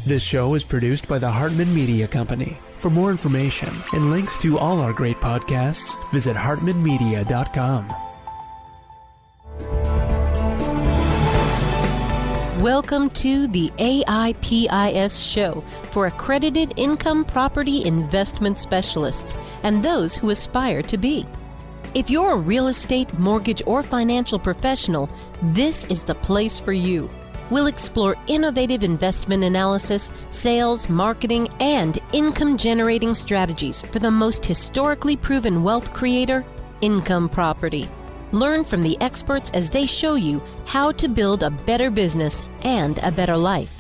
This show is produced by the Hartman Media Company. For more information and links to all our great podcasts, visit hartmanmedia.com. Welcome to the AIPIS show for accredited income property investment specialists and those who aspire to be. If you're a real estate, mortgage, or financial professional, this is the place for you. We'll explore innovative investment analysis, sales, marketing, and income-generating strategies for the most historically proven wealth creator, income property. Learn from the experts as they show you how to build a better business and a better life.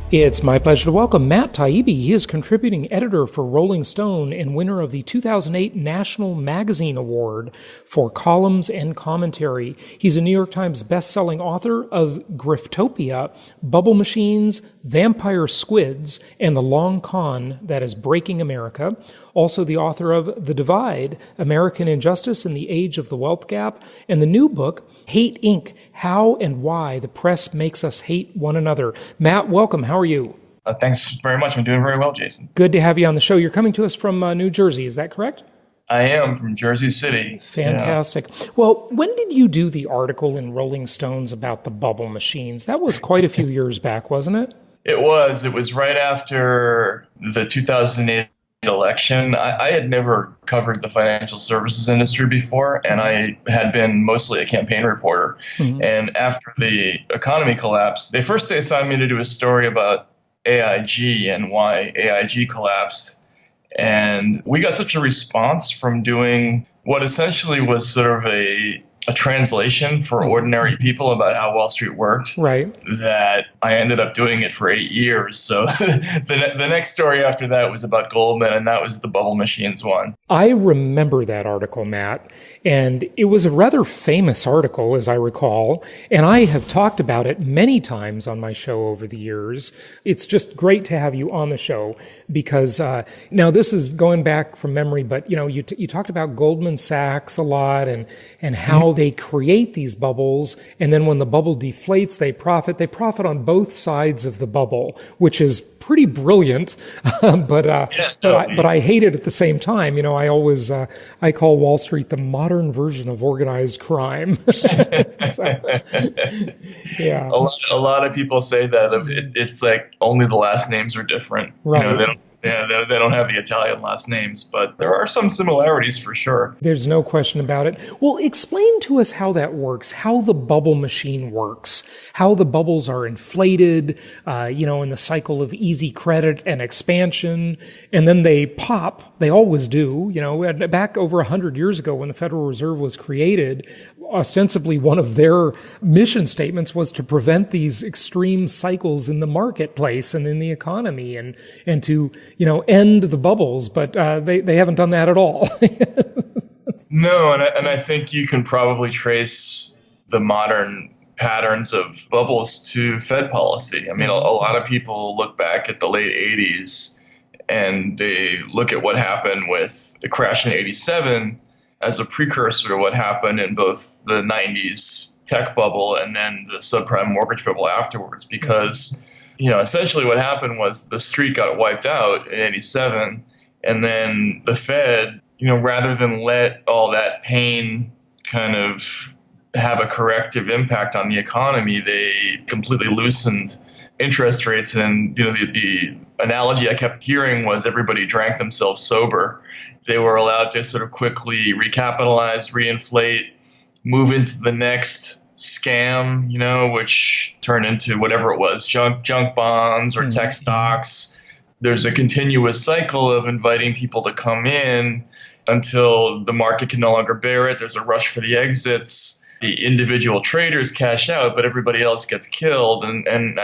It's my pleasure to welcome Matt Taibbi. He is contributing editor for Rolling Stone and winner of the 2008 National Magazine Award for columns and commentary. He's a New York Times best-selling author of Griftopia, Bubble Machines, Vampire Squids, and the Long Con that is Breaking America. Also the author of The Divide, American Injustice in the Age of the Wealth Gap, and the new book, Hate Inc., How and Why the Press Makes Us Hate One Another. Matt, welcome. How are you? Thanks very much. I'm doing very well, Jason. Good to have you on the show. You're coming to us from New Jersey, is that correct? I am from Jersey City. Fantastic. Yeah. Well, when did you do the article in Rolling Stones about the bubble machines? That was quite a few years back, wasn't it? It was. It was right after the 2008 election. I had never covered the financial services industry before, and I had been mostly a campaign reporter. Mm-hmm. And after the economy collapsed, they assigned me to do a story about AIG and why AIG collapsed. And we got such a response from doing what essentially was sort of a translation for ordinary people about how Wall Street worked, right, that I ended up doing it for 8 years. So the next story after that was about Goldman, and that was the bubble machines one. I remember that article, Matt, and it was a rather famous article, as I recall, and I have talked about it many times on my show over the years. It's just great to have you on the show because now this is going back from memory, but you talked about Goldman Sachs a lot and how they create these bubbles, and then when the bubble deflates, they profit. They profit on both sides of the bubble, which is pretty brilliant. But I hate it at the same time. I always I call Wall Street the modern version of organized crime. So, yeah, a lot of people say that it's like only the last names are different. Right. They don't have the Italian last names, but there are some similarities for sure. There's no question about it. Well, explain to us how that works, how the bubble machine works, how the bubbles are inflated, in the cycle of easy credit and expansion, and then they pop. They always do. Back over 100 years ago when the Federal Reserve was created, ostensibly one of their mission statements was to prevent these extreme cycles in the marketplace and in the economy and to end the bubbles, but they haven't done that at all. No, and I think you can probably trace the modern patterns of bubbles to Fed policy. I mean, a lot of people look back at the late 80s and they look at what happened with the crash in 87 as a precursor to what happened in both the 90s tech bubble and then the subprime mortgage bubble afterwards, because essentially what happened was the street got wiped out in 87, and then the Fed, rather than let all that pain kind of have a corrective impact on the economy, they completely loosened interest rates. And, the analogy I kept hearing was everybody drank themselves sober. They were allowed to sort of quickly recapitalize, reinflate, move into the next scam, which turned into whatever it was, junk bonds or tech stocks. There's a continuous cycle of inviting people to come in until the market can no longer bear it. There's a rush for the exits. The individual traders cash out, but everybody else gets killed. And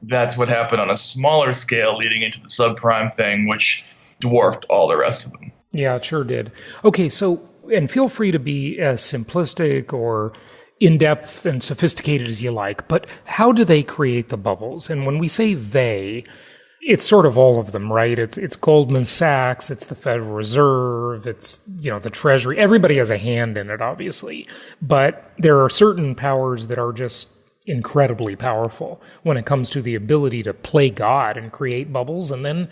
that's what happened on a smaller scale leading into the subprime thing, which dwarfed all the rest of them. Yeah, it sure did. Okay, so, and feel free to be as simplistic or in-depth and sophisticated as you like, but how do they create the bubbles? And when we say they, it's sort of all of them, right? It's Goldman Sachs, it's the Federal Reserve, it's, the Treasury. Everybody has a hand in it, obviously. But there are certain powers that are just incredibly powerful when it comes to the ability to play God and create bubbles and then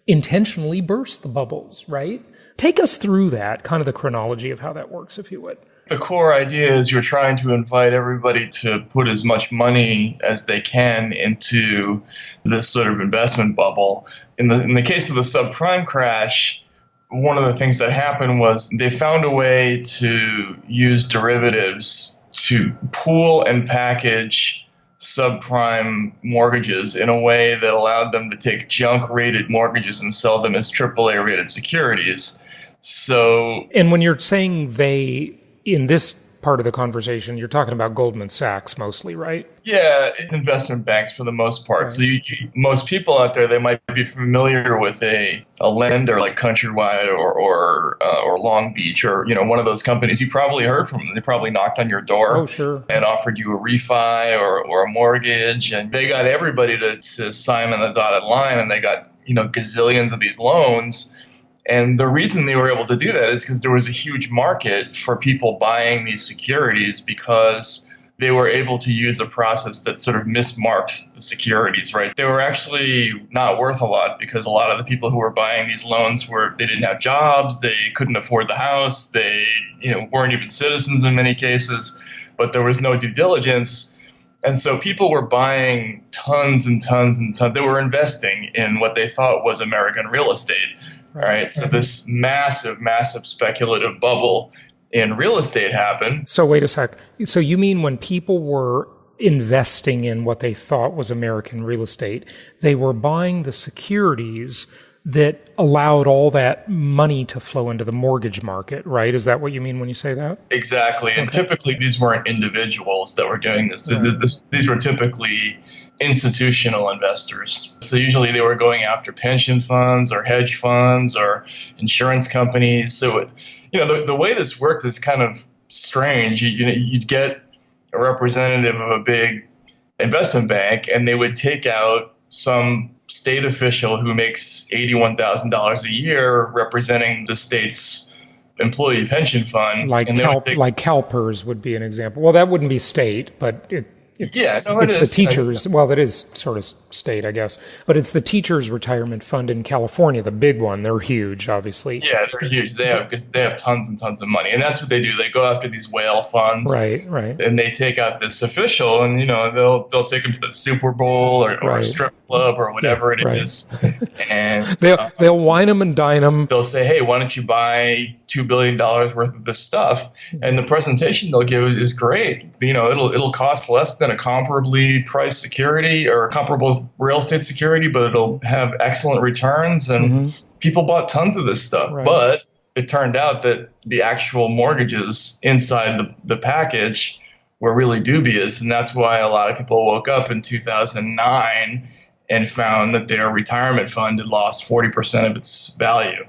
intentionally burst the bubbles, right? Take us through that, kind of the chronology of how that works, if you would. The core idea is you're trying to invite everybody to put as much money as they can into this sort of investment bubble. In the case of the subprime crash, one of the things that happened was they found a way to use derivatives to pool and package subprime mortgages in a way that allowed them to take junk-rated mortgages and sell them as AAA-rated securities. So, and when you're saying they, in this part of the conversation, you're talking about Goldman Sachs mostly, right? Yeah, it's investment banks for the most part. Right. So most people out there, they might be familiar with a lender like Countrywide or Long Beach or one of those companies. You probably heard from them. They probably knocked on your door and offered you a refi or a mortgage, and they got everybody to sign on the dotted line, and they got gazillions of these loans. And the reason they were able to do that is because there was a huge market for people buying these securities because they were able to use a process that sort of mismarked the securities, right? They were actually not worth a lot because a lot of the people who were buying these loans they didn't have jobs, they couldn't afford the house, they weren't even citizens in many cases, but there was no due diligence. And so people were buying tons and tons and tons. They were investing in what they thought was American real estate. Right. So this massive, massive speculative bubble in real estate happened. So wait a sec. So you mean when people were investing in what they thought was American real estate, they were buying the securities that allowed all that money to flow into the mortgage market, right? Is that what you mean when you say that? Exactly. And typically these weren't individuals that were doing this. Right. These were typically institutional investors. So usually they were going after pension funds or hedge funds or insurance companies. So the way this worked is kind of strange. You'd get a representative of a big investment bank, and they would take out some state official who makes $81,000 a year representing the state's employee pension fund. Like CalPERS would be an example. Well, that wouldn't be state, but it's the teachers. Well, that is sort of state, I guess. But it's the teachers' retirement fund in California, the big one. They're huge, obviously. Yeah, they're huge. They have tons and tons of money. And that's what they do. They go after these whale funds. Right. And they take out this official, and they'll take them to the Super Bowl or a strip club or whatever it is. And they'll wine them and dine them. They'll say, hey, why don't you buy $2 billion worth of this stuff? And the presentation they'll give is great. It'll cost less than a comparably priced security or a comparable real estate security, but it'll have excellent returns. And people bought tons of this stuff. Right. But it turned out that the actual mortgages inside the package were really dubious. And that's why a lot of people woke up in 2009 and found that their retirement fund had lost 40% of its value.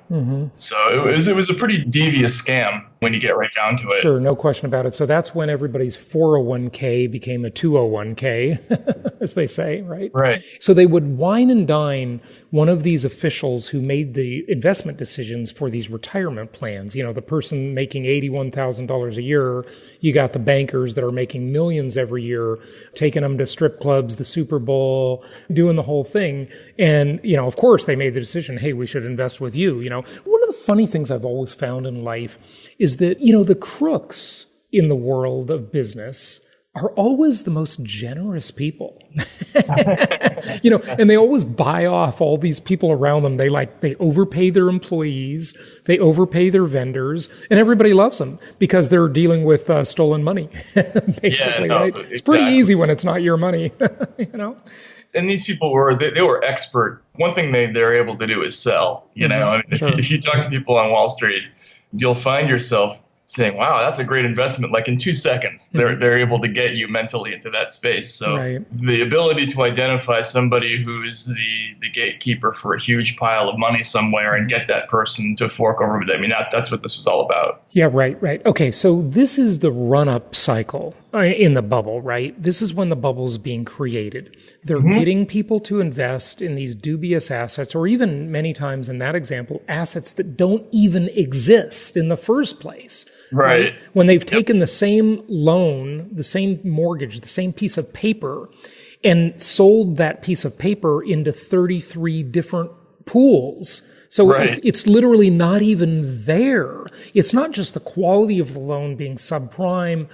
So it was a pretty devious scam when you get right down to it. Sure, no question about it. So that's when everybody's 401k became a 201k, as they say, right? Right. So they would wine and dine one of these officials who made the investment decisions for these retirement plans. The person making $81,000 a year, you got the bankers that are making millions every year, taking them to strip clubs, the Super Bowl, doing the whole thing. And, of course, they made the decision, hey, we should invest with you. One of the funny things I've always found in life is that, the crooks in the world of business are always the most generous people. And they always buy off all these people around them. They overpay their employees, they overpay their vendors, and everybody loves them because they're dealing with stolen money, basically, right? Exactly. It's pretty easy when it's not your money, And these people they were expert. One thing they're able to do is sell. If you talk to people on Wall Street, you'll find yourself saying, wow, that's a great investment. Like in 2 seconds, they're able to get you mentally into that space. So the ability to identify somebody who's the gatekeeper for a huge pile of money somewhere and get that person to fork over with it. I mean, that's what this was all about. Yeah, right. Okay, so this is the run-up cycle in the bubble, right? This is when the bubble is being created. They're getting people to invest in these dubious assets, or even many times in that example, assets that don't even exist in the first place. Right. When they've taken the same loan, the same mortgage, the same piece of paper, and sold that piece of paper into 33 different pools. So it's literally not even there. It's not just the quality of the loan being subprime,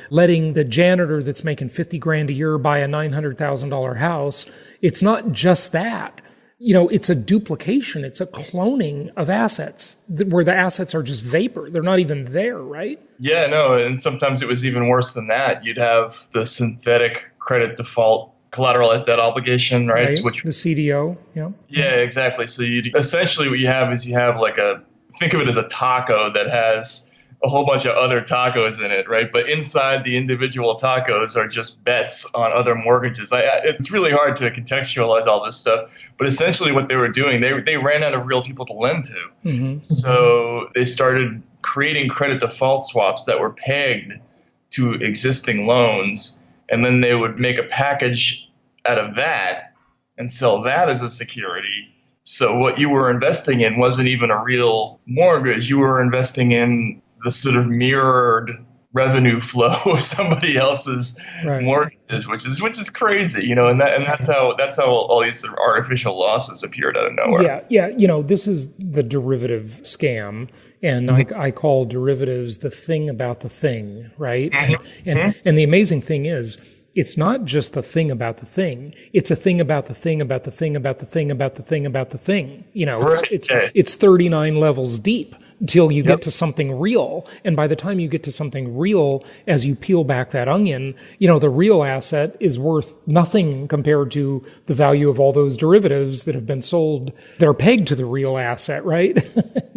letting the janitor that's making $50,000 a year buy a $900,000 house. It's not just that. It's a duplication. It's a cloning of assets where the assets are just vapor. They're not even there, right? Yeah, no. And sometimes it was even worse than that. You'd have the synthetic credit default collateralized debt obligation, right? Which the CDO, yeah. Yeah, exactly. So essentially what you have is think of it as a taco that has a whole bunch of other tacos in it, right? But inside the individual tacos are just bets on other mortgages. It's really hard to contextualize all this stuff, but essentially what they were doing, they ran out of real people to lend to. So they started creating credit default swaps that were pegged to existing loans, and then they would make a package out of that and sell that as a security. So what you were investing in wasn't even a real mortgage. You were investing in the sort of mirrored revenue flow of somebody else's mortgages, which is crazy, and that's how all these sort of artificial losses appeared out of nowhere. Yeah. This is the derivative scam, and I call derivatives the thing about the thing, right? And the amazing thing is, it's not just the thing about the thing. It's a thing about the thing about the thing about the thing about the thing about the thing. It's 39 levels deep until you get to something real. And by the time you get to something real, as you peel back that onion, the real asset is worth nothing compared to the value of all those derivatives that have been sold that are pegged to the real asset, right?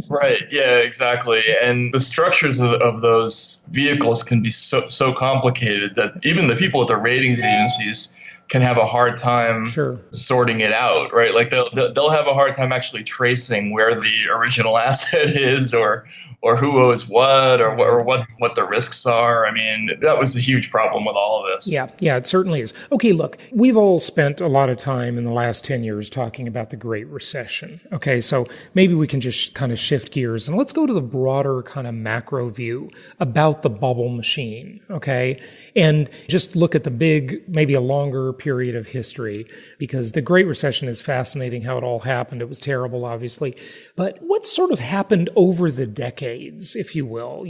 Right. Yeah, exactly. And the structures of those vehicles can be so complicated that even the people at the ratings agencies can have a hard time sorting it out, right? Like they'll have a hard time actually tracing where the original asset is, or who owes what, or what the risks are. I mean, that was the huge problem with all of this. Yeah, it certainly is. Okay, look, we've all spent a lot of time in the last 10 years talking about the Great Recession. Okay, so maybe we can just kind of shift gears and let's go to the broader kind of macro view about the bubble machine, okay? And just look at the big, maybe a longer period of history, because the Great Recession is fascinating how it all happened. It was terrible, obviously. But what sort of happened over the decades, if you will?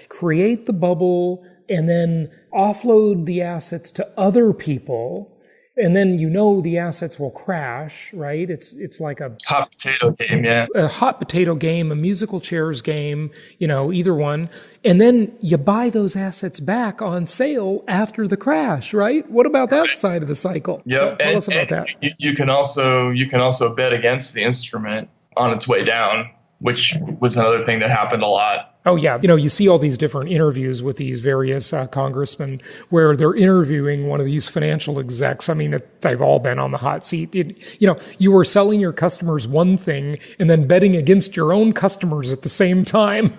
Create the bubble and then offload the assets to other people. And then the assets will crash, right? It's like a hot potato game, yeah. A hot potato game, a musical chairs game, either one. And then you buy those assets back on sale after the crash, right? What about that side of the cycle? Yep. Tell us about that. You can also bet against the instrument on its way down, which was another thing that happened a lot. Oh, yeah. You see all these different interviews with these various congressmen where they're interviewing one of these financial execs. I mean, they've all been on the hot seat. You were selling your customers one thing and then betting against your own customers at the same time.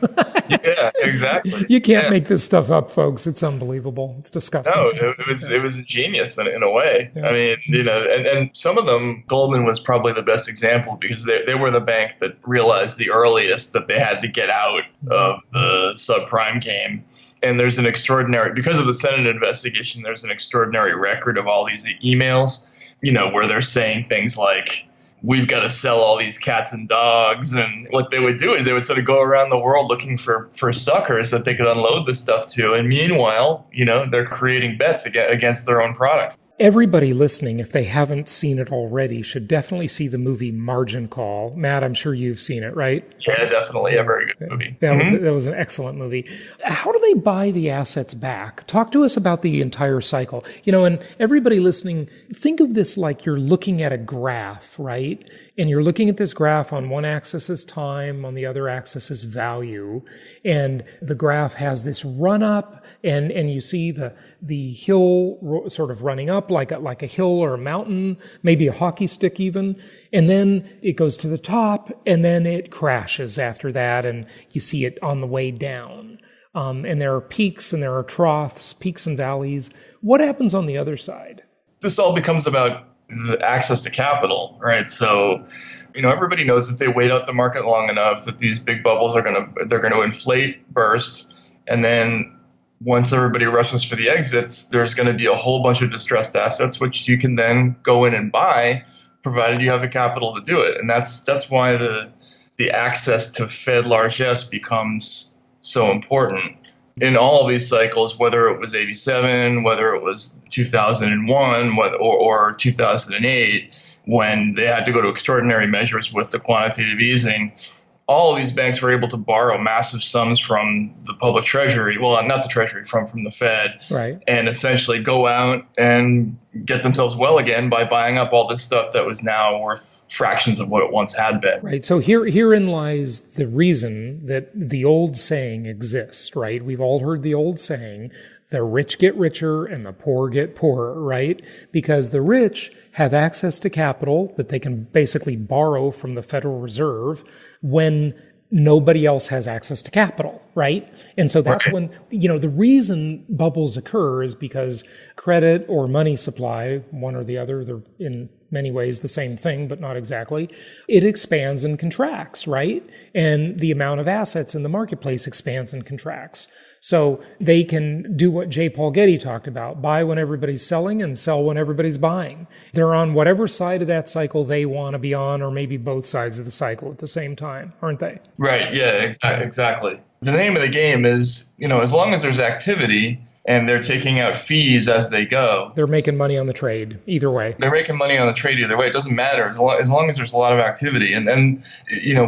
Yeah, exactly. You can't make this stuff up, folks. It's unbelievable. It's disgusting. No, it was genius in a way. Yeah. I mean, and some of them, Goldman was probably the best example because they were the bank that realized the earliest that they had to get out of the subprime game. And there's because of the Senate investigation, there's an extraordinary record of all these emails, where they're saying things like, we've got to sell all these cats and dogs. And what they would do is they would sort of go around the world looking for suckers that they could unload this stuff to. And meanwhile, they're creating bets against their own product. Everybody listening, if they haven't seen it already, should definitely see the movie Margin Call. Matt, I'm sure you've seen it, right? Yeah, definitely. A very good movie. That was an excellent movie. How do they buy the assets back? Talk to us about the entire cycle. And everybody listening, think of this like you're looking at a graph, right? And you're looking at this graph on one axis is time, on the other axis is value. And the graph has this run up, and you see the hill sort of running up like a hill or a mountain, maybe a hockey stick even. And then it goes to the top, and then it crashes after that, and you see it on the way down. And there are peaks and there are troughs, peaks and valleys. What happens on the other side? This all becomes about the access to capital, right? So, everybody knows if they wait out the market long enough that these big bubbles they're going to inflate, burst, and then once everybody rushes for the exits, there's going to be a whole bunch of distressed assets which you can then go in and buy, provided you have the capital to do it. And that's why the access to Fed largesse becomes so important. In all of these cycles, whether it was 87, whether it was 2001, or 2008, when they had to go to extraordinary measures with the quantitative easing, all of these banks were able to borrow massive sums from the public treasury, well, not the treasury, from the Fed, right, and essentially go out and get themselves well again by buying up all this stuff that was now worth fractions of what it once had been. Right. So herein lies the reason that the old saying exists, right? We've all heard the old saying, the rich get richer and the poor get poorer, right? Because the rich have access to capital that they can basically borrow from the Federal Reserve when nobody else has access to capital, right? And so that's when, the reason bubbles occur is because credit or money supply, one or the other, they're in many ways the same thing, but not exactly, it expands and contracts, right? And the amount of assets in the marketplace expands and contracts. So they can do what J. Paul Getty talked about, buy when everybody's selling and sell when everybody's buying. They're on whatever side of that cycle they want to be on, or maybe both sides of the cycle at the same time, aren't they? Right, yeah, exactly. The name of the game is, as long as there's activity and they're taking out fees as they go. They're making money on the trade either way. They're making money on the trade either way. It doesn't matter as long as there's a lot of activity. And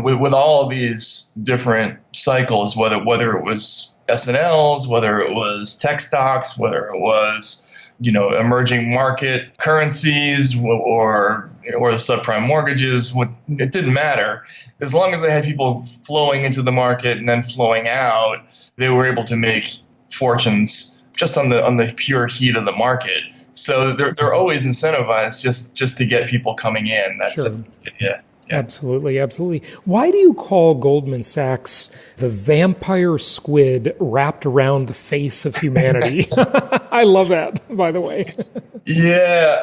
with all of these different cycles, whether it was S&Ls, whether it was tech stocks, whether it was emerging market currencies or the subprime mortgages, it didn't matter. As long as they had people flowing into the market and then flowing out, they were able to make fortunes just on the pure heat of the market. So they're always incentivized just to get people coming in. That's yeah. Absolutely, absolutely. Why do you call Goldman Sachs the vampire squid wrapped around the face of humanity? I love that, by the way. Yeah.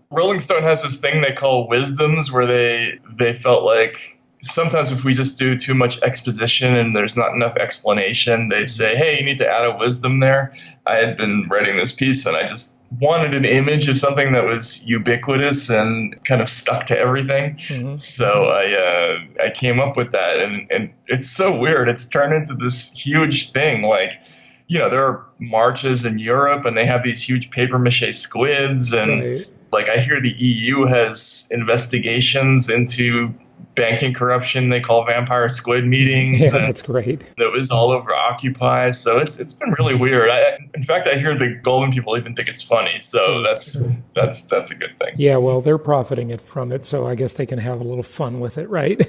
Rolling Stone has this thing they call wisdoms, where they felt like sometimes if we just do too much exposition and there's not enough explanation, they say, hey, you need to add a wisdom there. I had been writing this piece and I just wanted an image of something that was ubiquitous and kind of stuck to everything. Mm-hmm. So I came up with that. And it's so weird. It's turned into this huge thing. Like, there are marches in Europe and they have these huge paper mache squids. And like I hear the EU has investigations into banking corruption they call vampire squid meetings. Yeah, that's great. It was all over Occupy. So it's been really weird. In fact, I hear the Goldman people even think it's funny. So that's a good thing. Yeah, well, they're profiting from it. So I guess they can have a little fun with it, right?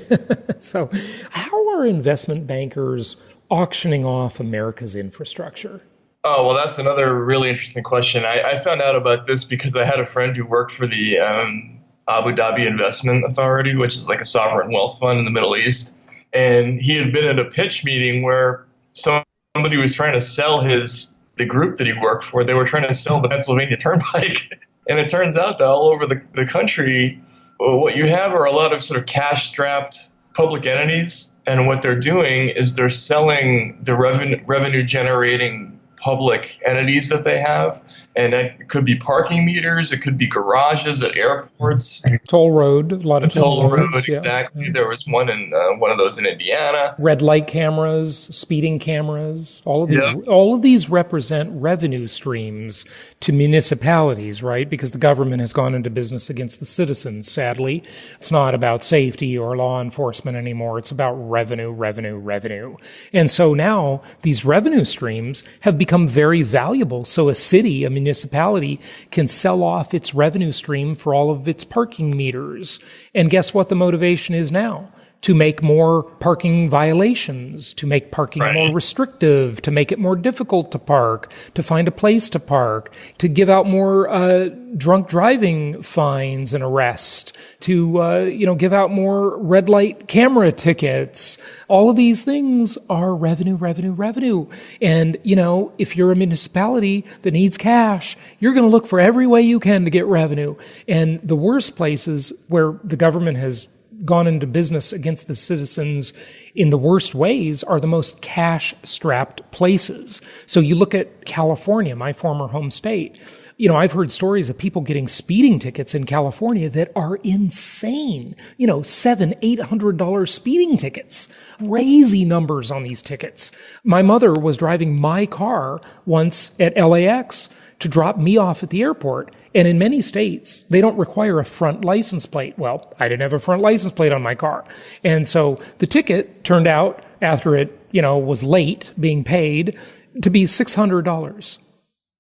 So how are investment bankers auctioning off America's infrastructure? Oh, well, that's another really interesting question. I found out about this because I had a friend who worked for the Abu Dhabi Investment Authority, which is like a sovereign wealth fund in the Middle East. And he had been at a pitch meeting where somebody was trying to sell the group that he worked for. They were trying to sell the Pennsylvania Turnpike. And it turns out that all over the country, what you have are a lot of sort of cash-strapped public entities. And what they're doing is they're selling the revenue-generating public entities that they have. And it could be parking meters. It could be garages at airports. Toll road, a lot of toll road, exactly. Yeah. There was one of those in Indiana. Red light cameras, speeding cameras. All of these represent revenue streams to municipalities, right? Because the government has gone into business against the citizens, sadly. It's not about safety or law enforcement anymore. It's about revenue. And so now these revenue streams have become very valuable. So a city, a municipality, can sell off its revenue stream for all of its parking meters. And guess what the motivation is now? to make more parking violations, to make parking more restrictive, to make it more difficult to park, to find a place to park, to give out more drunk driving fines and arrests, to give out more red light camera tickets. All of these things are revenue. And, if you're a municipality that needs cash, you're going to look for every way you can to get revenue. And the worst places where the government has gone into business against the citizens in the worst ways are the most cash-strapped places. So you look at California, my former home state. I've heard stories of people getting speeding tickets in California that are insane. $700, $800 speeding tickets. Crazy numbers on these tickets. My mother was driving my car once at LAX to drop me off at the airport. And in many states, they don't require a front license plate. Well, I didn't have a front license plate on my car. And so the ticket turned out, after it, was late being paid, to be $600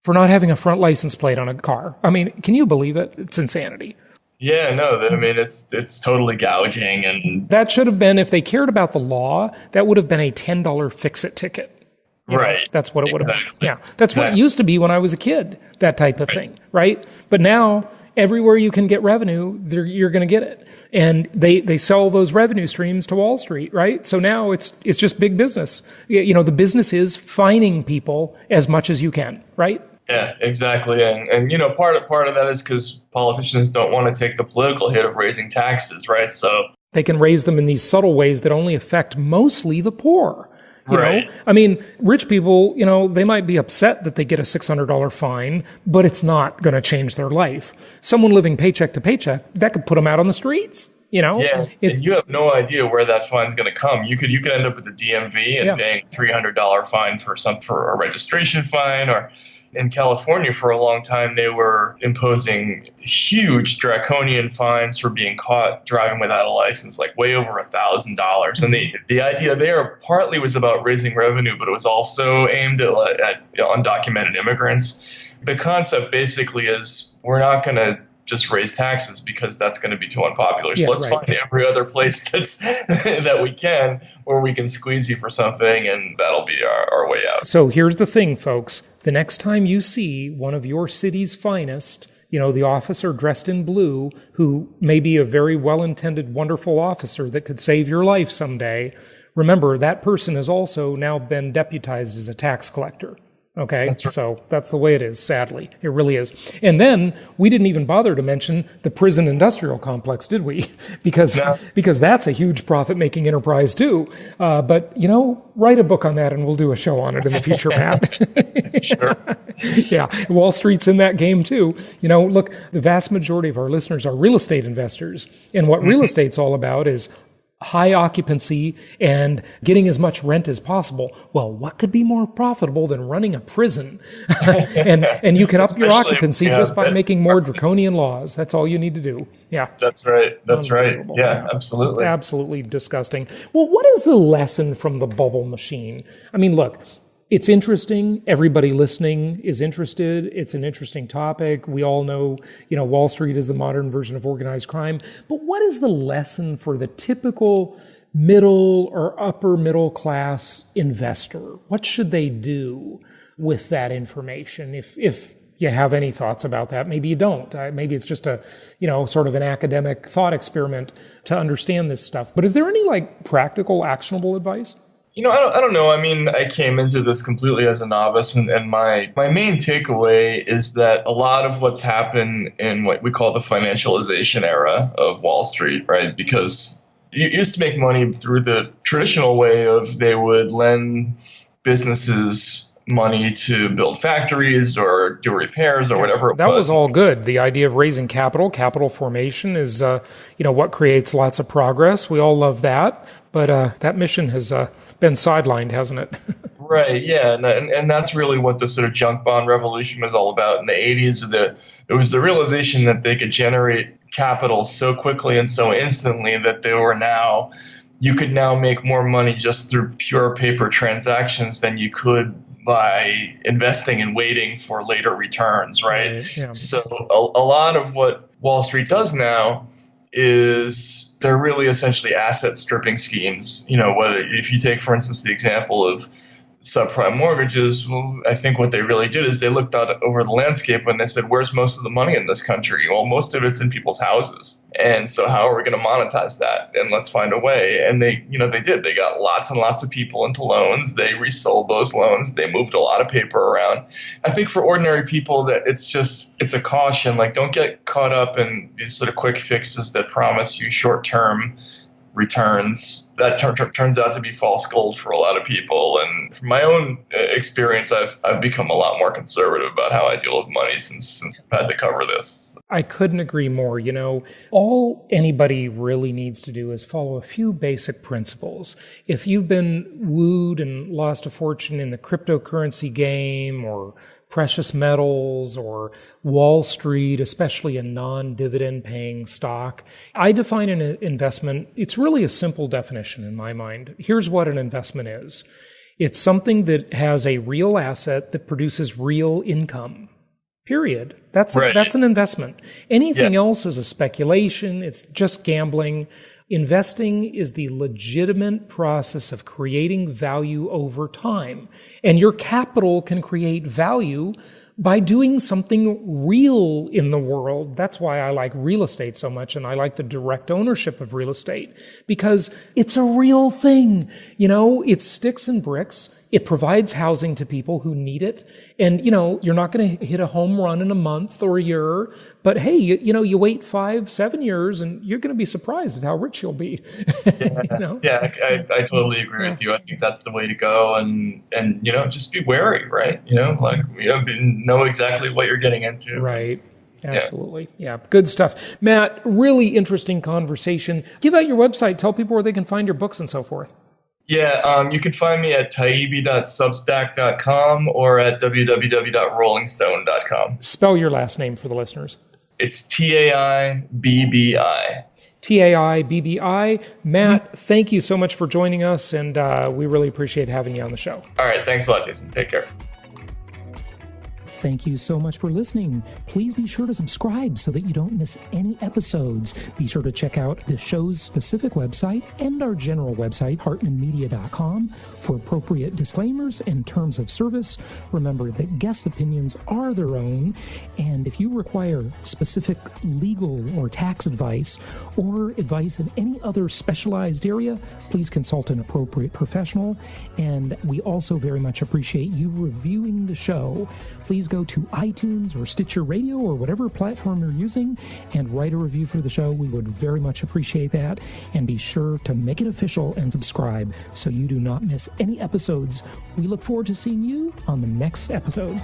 for not having a front license plate on a car. I mean, can you believe it? It's insanity. Yeah, no, it's totally gouging. And that should have been, if they cared about the law, that would have been a $10 fix-it ticket. Right. That's what it would have been. Yeah. That's what it used to be when I was a kid, that type of thing, right? But now, everywhere you can get revenue, you're going to get it. And they sell those revenue streams to Wall Street, right? So now it's just big business. The business is fining people as much as you can, right? Yeah, exactly. And part of that is because politicians don't want to take the political hit of raising taxes, right? So they can raise them in these subtle ways that only affect mostly the poor. You know? I mean, rich people, they might be upset that they get a $600 fine, but it's not going to change their life. Someone living paycheck to paycheck, that could put them out on the streets. Yeah, and you have no idea where that fine's going to come. You could end up at the DMV and paying a $300 fine for a registration fine, or in California for a long time, they were imposing huge draconian fines for being caught driving without a license, like way over $1,000. And the idea there partly was about raising revenue, but it was also aimed at undocumented immigrants. The concept basically is we're not going to just raise taxes because that's going to be too unpopular. So let's find every other place that we can where we can squeeze you for something, and that'll be our way out. So here's the thing, folks. The next time you see one of your city's finest, the officer dressed in blue, who may be a very well-intended, wonderful officer that could save your life someday, remember that person has also now been deputized as a tax collector. Okay, that's right. So that's the way it is, sadly. It really is. And then we didn't even bother to mention the prison industrial complex, did we? Because that's a huge profit-making enterprise too. But, write a book on that and we'll do a show on it in the future, Matt. Sure. Yeah, Wall Street's in that game too. Look, the vast majority of our listeners are real estate investors. And what real estate's all about is high occupancy and getting as much rent as possible. Well, what could be more profitable than running a prison? and you can up your occupancy just by making more draconian laws. That's all you need to do. Yeah. That's right. Yeah, absolutely. It's absolutely disgusting. Well, what is the lesson from the bubble machine? I mean, look, it's interesting. Everybody listening is interested. It's an interesting topic. We all know, Wall Street is the modern version of organized crime. But what is the lesson for the typical middle or upper middle class investor? What should they do with that information? If you have any thoughts about that, maybe you don't. Maybe it's just a, sort of an academic thought experiment to understand this stuff. But is there any practical, actionable advice? I don't know. I mean, I came into this completely as a novice, and my main takeaway is that a lot of what's happened in what we call the financialization era of Wall Street, right? Because you used to make money through the traditional way of they would lend businesses money to build factories or do repairs or whatever it was. That was all good. The idea of raising capital formation is, what creates lots of progress. We all love that. But that mission has been sidelined, hasn't it? Right, yeah. And that's really what the sort of junk bond revolution was all about in the 80s. It was the realization that they could generate capital so quickly and so instantly that you could now make more money just through pure paper transactions than you could by investing and waiting for later returns, right? Yeah. So a lot of what Wall Street does now is they're really essentially asset stripping schemes. Whether if you take, for instance, the example of subprime mortgages, well, I think what they really did is they looked out over the landscape and they said, where's most of the money in this country? Well, most of it's in people's houses. And so how are we going to monetize that? And let's find a way. And they did. They got lots and lots of people into loans. They resold those loans. They moved a lot of paper around. I think for ordinary people that it's a caution. Like, don't get caught up in these sort of quick fixes that promise you short-term returns. That turns out to be false gold for a lot of people. And from my own experience, I've become a lot more conservative about how I deal with money since I've had to cover this. I couldn't agree more. All anybody really needs to do is follow a few basic principles. If you've been wooed and lost a fortune in the cryptocurrency game or precious metals or Wall Street, especially a non-dividend paying stock, I define an investment. It's really a simple definition in my mind. Here's what an investment is. It's something that has a real asset that produces real income. Period. That's an investment. Anything else is a speculation. It's just gambling. Investing is the legitimate process of creating value over time. And your capital can create value by doing something real in the world. That's why I like real estate so much, and I like the direct ownership of real estate, because it's a real thing. It's sticks and bricks. It provides housing to people who need it. And, you're not going to hit a home run in a month or a year, but hey, you wait 5-7 years and you're going to be surprised at how rich you'll be. Yeah, I totally agree with you. I think that's the way to go. And just be wary, right? Know exactly what you're getting into. Right. Absolutely. Yeah. Good stuff. Matt, really interesting conversation. Give out your website. Tell people where they can find your books and so forth. Yeah, you can find me at taibbi.substack.com or at www.rollingstone.com. Spell your last name for the listeners. It's Taibbi. Taibbi. Matt, thank you so much for joining us, and we really appreciate having you on the show. All right. Thanks a lot, Jason. Take care. Thank you so much for listening. Please be sure to subscribe so that you don't miss any episodes. Be sure to check out the show's specific website and our general website, hartmanmedia.com, for appropriate disclaimers and terms of service. Remember that guest opinions are their own, and if you require specific legal or tax advice or advice in any other specialized area, please consult an appropriate professional. And we also very much appreciate you reviewing the show. Please go to iTunes or Stitcher Radio or whatever platform you're using and write a review for the show. We would very much appreciate that. And be sure to make it official and subscribe so you do not miss any episodes. We look forward to seeing you on the next episode.